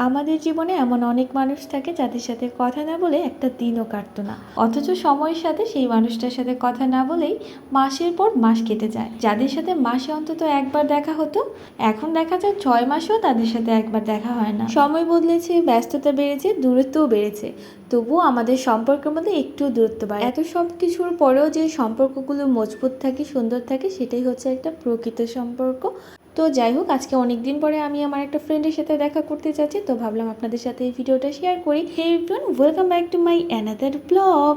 আমাদের জীবনে এমন অনেক মানুষ থাকে যাদের সাথে কথা না বলে একটা দিনও কাটতো না, অথচ সময়ের সাথে সেই মানুষটার সাথে কথা না বলেই মাসের পর মাস কেটে যায়। যাদের সাথে মাসে অন্তত একবার দেখা হতো, এখন দেখা যায় 6 মাসেও তাদের সাথে একবার দেখা হয় না। সময় বদলেছে, ব্যস্ততা বেড়েছে, দূরত্বও বেড়েছে, তবুও আমাদের সম্পর্কের মধ্যে একটু দূরত্ব বাড়ে। এত সব কিছুর পরেও যে সম্পর্কগুলো মজবুত থাকে, সুন্দর থাকে, সেটাই হচ্ছে একটা প্রকৃত সম্পর্ক। তো যাই হোক, আজকে অনেক দিন পরে আমি আমার একটা ফ্রেন্ডের সাথে দেখা করতে যাচ্ছি, তো ভাবলাম আপনাদের সাথে এই ভিডিওটা শেয়ার করি। Hey everyone, welcome back to my another blog.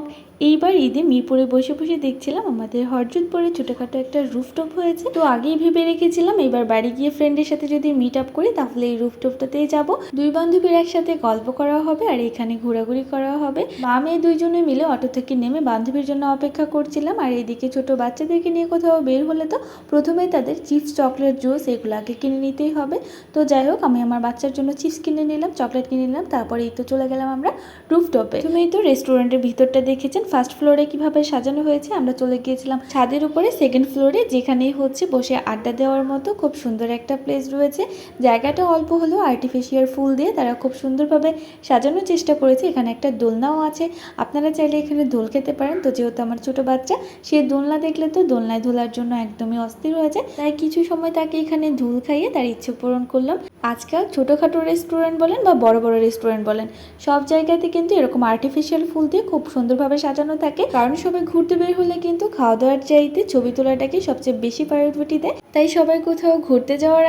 এইবার ঈদে মিরপুরে বসে বসে দেখছিলাম আমাদের হরজতপুরে ছোটোখাটো একটা রুফটপ হয়েছে। তো আগেই ভেবে রেখেছিলাম এবার বাড়ি গিয়ে ফ্রেন্ডের সাথে যদি মিট আপ করি তাহলে এই রুফটপটাতেই যাব। দুই বান্ধবীর একসাথে গল্প করা হবে আর এখানে ঘোরাঘুরি করা হবে। মা মেয়ে দুইজনে মিলে অটো থেকে নেমে বান্ধবীর জন্য অপেক্ষা করছিলাম। আর এইদিকে ছোট বাচ্চাদেরকে নিয়ে কোথাও বের হলে তো প্রথমেই তাদের চিপস, চকলেট, জুস এগুলো আগে কিনে নিতেই হবে। তো যাই হোক, আমি আমার বাচ্চার জন্য চিপস কিনে নিলাম, চকলেট কিনে নিলাম, তারপরে এই তো চলে গেলাম আমরা রুফটপে। তুমি তো রেস্টুরেন্টের ভিতরটা দেখেছেন ফার্স্ট ফ্লোরে কিভাবে সাজানো হয়েছে। আমরা চলে গিয়েছিলাম ছাদের উপরে সেকেন্ড ফ্লোরে, যেখানে হচ্ছে বসে আড্ডা দেওয়ার মতো খুব সুন্দর একটা প্লেস রয়েছে। জায়গাটা অল্প হলেও আর্টিফিশিয়াল ফুল দিয়ে তারা খুব সুন্দরভাবে সাজানোর চেষ্টা করেছে। এখানে একটা দোলনাও আছে, আপনারা চাইলে এখানে দোল খেতে পারেন। তো যেহেতু আমার ছোট বাচ্চা, সে দোলনা দেখলে তো দোলনায় দোলার জন্য একদমই অস্থির হয়ে যায়, তাই কিছু সময় তাকে এখানে ধুল খাইয়ে তার ইচ্ছে পূরণ করলাম। আজকাল ছোটোখাটো রেস্টুরেন্ট বলেন বা বড় বড় রেস্টুরেন্ট বলেন, সব জায়গাতে কিন্তু এরকম আর্টিফিশিয়াল ফুল দিয়ে খুব সুন্দরভাবে সাজানো থাকে। কারণ সবাই ঘুরতে বের হলে কিন্তু খাওয়া দাওয়ার চাইতে ছবি তোলাটাকে সবচেয়ে বেশি প্রায়োরিটি দেয়। তাই সবাই কোথাও ঘুরতে যাওয়ার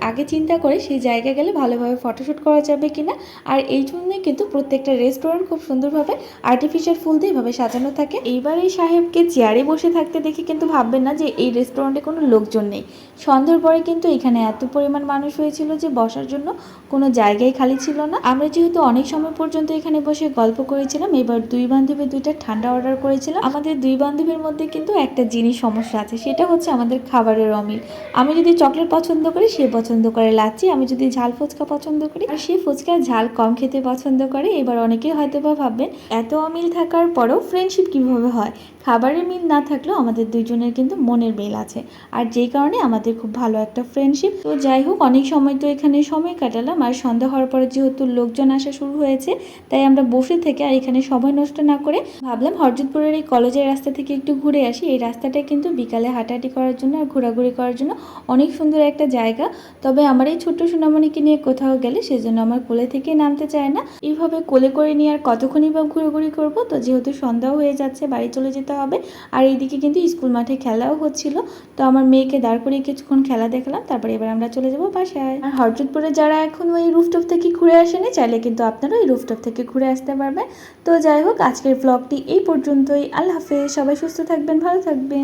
আগে চিন্তা করে সেই জায়গায় গেলে ভালোভাবে ফটোশ্যুট করা যাবে কিনা। আর এই জন্যই কিন্তু প্রত্যেকটা রেস্টুরেন্ট খুব সুন্দরভাবে আর্টিফিশিয়াল ফুল দিয়ে এভাবে সাজানো থাকে। এইবার এই সাহেবকে চেয়ারে বসে থাকতে দেখে কিন্তু ভাববেন না যে এই রেস্টুরেন্টে কোনো লোকজন নেই। সন্ধ্যার পরে কিন্তু এখানে এত পরিমাণ মানুষ হয়েছিল যে বসার জন্য কোনো জায়গায় খালি ছিল না। আমরা যেহেতু অনেক সময় পর্যন্ত এখানে বসে গল্প করেছিলাম, এবার দুই বান্ধবী দুইটা ঠান্ডা অর্ডার করেছিলাম। আমাদের দুই বান্ধবীর মধ্যে কিন্তু একটা জিনিস সমস্যা আছে, সেটা হচ্ছে আমাদের খাবারের অমিল। আমি যদি চকলেট পছন্দ করি, সে পছন্দ করে লাচ্ছি। আমি যদি ঝাল ফুচকা পছন্দ করি, আর সে ফুচকা ঝাল কম খেতে পছন্দ করে। এবার অনেকেই হয়তো বা ভাববেন এত অমিল থাকার পরেও ফ্রেন্ডশিপ কিভাবে হয়। খাবারের মিল না থাকলেও আমাদের দুইজনের কিন্তু মনের মিল আছে, আর যেই কারণে আমাদের খুব ভালো একটা ফ্রেন্ডশিপ। তো যাই হোক, অনেক সময় তো এখানে সময় কাটালাম। আর সন্ধ্যা হওয়ার পরে যেহেতু লোকজন আসা শুরু হয়েছে, তাই আমরা বসে থেকে আর এখানে সময় নষ্ট না করে ভাবলাম হরজতপুরের এই কলেজের রাস্তা থেকে একটু ঘুরে আসি। এই রাস্তাটা কিন্তু বিকালে হাঁটাহাঁটি করার জন্য আর ঘোরাঘুরি করার জন্য অনেক সুন্দর একটা জায়গা। তবে আমার এই ছোট্ট সোনামণিকে নিয়ে কোথাও গেলে সেজন্য আমার কোলে থেকে নামতে চায় না। এইভাবে কোলে করে নিয়ে আর কতক্ষণই বা ঘোরাঘুরি করবো। তো যেহেতু সন্ধ্যাও হয়ে যাচ্ছে, বাড়ি চলে যেতে হবে। আর এইদিকে কিন্তু স্কুল মাঠে খেলাও হচ্ছিল, তো আমার মেয়েকে দাঁড় করিয়ে কিছুক্ষণ খেলা দেখলাম, তারপরে এবার আমরা চলে যাবো বাসায়। আর হরজতপুরে যারা এখন ওই রুফটপ থেকে ঘুরে আসেনি, চাইলে কিন্তু আপনারা ওই রুফটপ থেকে ঘুরে আসতে পারবেন। তো যাই হোক, আজকের ব্লগটি এই পর্যন্তই। আল্লাহ হাফেজ, সবাই সুস্থ থাকবেন, ভালো থাকবেন।